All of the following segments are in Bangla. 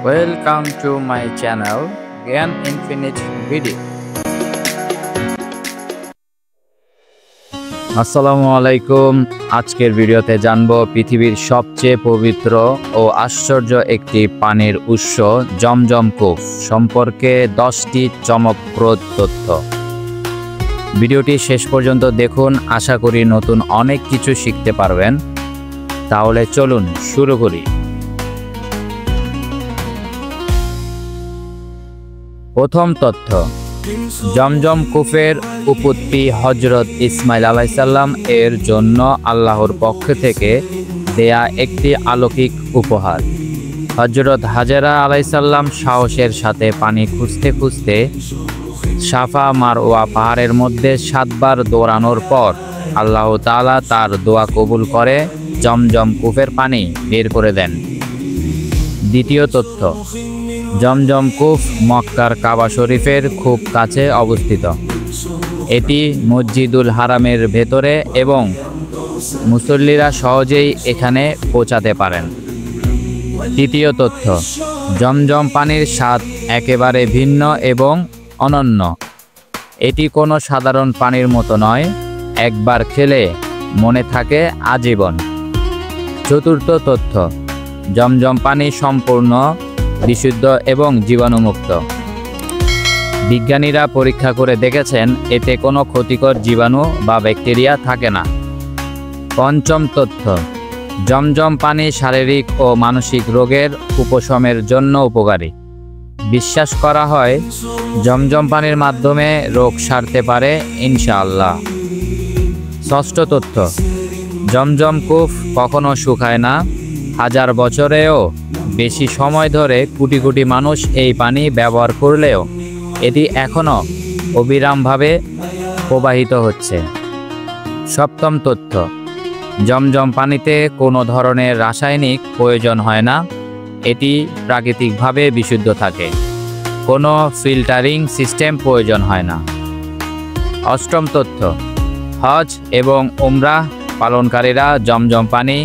Welcome to my channel Gyan Infinite Video. আসসালামু আলাইকুম। আজকের ভিডিওতে জানবো পৃথিবীর সবচেয়ে পবিত্র ও আশ্চর্য একটি পানির উৎস জমজম কূপ সম্পর্কে 10টি চমকপ্রদ তথ্য। ভিডিওটি শেষ পর্যন্ত দেখুন, আশা করি নতুন অনেক কিছু শিখতে পারবেন। তাহলে চলুন শুরু করি। প্রথম তথ্য, জমজম কূপের উৎপত্তি হযরত ইসমাইল আলাইহিস সালাম এর জন্য আল্লাহর পক্ষ থেকে দেয়া একটি অলৌকিক উপহার। হযরত হাজেরা আলাইহিস সালাম সাহসের সাথে পানি খুঁজতে খুঁজতে সাফা মারওয়া পাহাড়ের মধ্যে 7 বার দৌড়ানোর পর আল্লাহ তাআলা তার দোয়া কবুল করে জমজম কূপের পানি বের করে দেন। দ্বিতীয় তথ্য, জমজম কূপ মক্কার কাবা শরীফের খুব কাছে অবস্থিত। এটি মসজিদুল হারামের ভেতরে এবং মুসল্লিরা সহজেই এখানে পৌঁছাতে পারেন। তৃতীয় তথ্য, জমজম পানির স্বাদ একেবারে ভিন্ন এবং অনন্য। এটি কোনো সাধারণ পানির মতো নয়, একবার খেলে মনে থাকে আজীবন। চতুর্থ তথ্য, জমজম পানি সম্পূর্ণ বিশুদ্ধ এবং জীবাণুমুক্ত। বিজ্ঞানীরা পরীক্ষা করে দেখেছেন এতে কোনো ক্ষতিকর জীবাণু বা ব্যাকটেরিয়া থাকে না। পঞ্চম তথ্য, জমজম পানি শারীরিক ও মানসিক রোগের উপশমের জন্য উপকারী। বিশ্বাস করা হয় জমজম পানির মাধ্যমে রোগ সারতে পারে ইনশাআল্লাহ। ষষ্ঠ তথ্য, জমজম কূপ কখনো শুকায় না। 1000 বছরেও বেশি সময় ধরে কোটি কোটি মানুষ এই পানি ব্যবহার করলেও এটি এখনও অবিরামভাবে প্রবাহিত হচ্ছে। সপ্তম তথ্য, জমজম পানিতে কোনো ধরনের রাসায়নিক প্রয়োজন হয় না, এটি প্রাকৃতিকভাবে বিশুদ্ধ থাকে, কোনো ফিল্টারিং সিস্টেম প্রয়োজন হয় না। অষ্টম তথ্য, হজ এবং উমরাহ পালনকারীরা জমজম পানি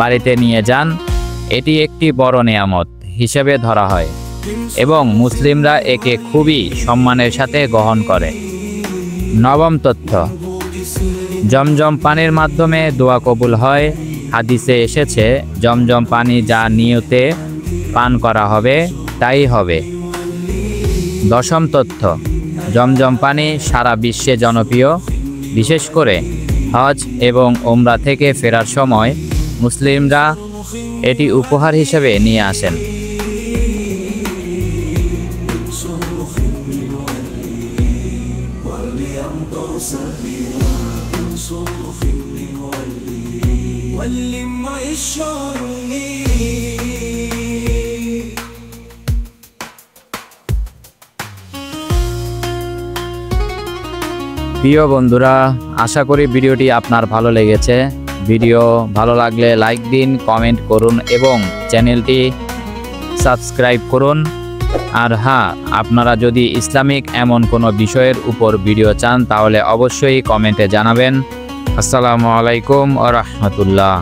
বাড়িতে নিয়ে যান। এটি একটি বড় নেয়ামত হিসেবে ধরা হয় এবং মুসলিমরা একে খুবই সম্মানের সাথে গ্রহণ করে। নবম তথ্য, জমজম পানির মাধ্যমে দোয়া কবুল হয়। হাদিসে এসেছে জমজম পানি যা নিয়তে পান করা হবে তাই হবে। দশম তথ্য, জমজম পানি সারা বিশ্বে জনপ্রিয়, বিশেষ করে হজ এবং উমরা থেকে ফেরার সময় মুসলিমরা এটি উপহার হিসেবে নিয়ে আসেন। প্রিয় বন্ধুরা, আশা করি ভিডিওটি আপনার ভালো লেগেছে। ভিডিও ভালো লাগলে লাইক দিন, কমেন্ট করুন এবং চ্যানেলটি সাবস্ক্রাইব করুন। আর হ্যাঁ, আপনারা যদি ইসলামিক এমন কোনো বিষয়ের উপর ভিডিও চান তাহলে অবশ্যই কমেন্টে জানাবেন। আসসালামু আলাইকুম ওয়া রাহমাতুল্লাহ।